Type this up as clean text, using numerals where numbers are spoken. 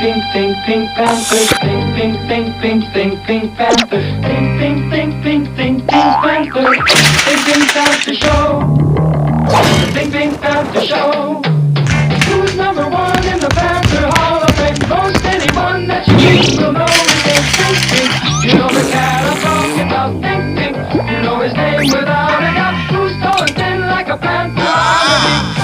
Think, think, pink panther. Think, think, think, think, think, pink panther. Think, think, think, think, think, pink panther. Think Pink Panther Show. Think Pink Panther Show. Who's number one in the Panther Hall of Fame? Most anyone that you meet will know his name. Think Pink. You know the cat I'm talking about. Think Pink. You know his name without a doubt. Who's tall and thin like a panther on a beat?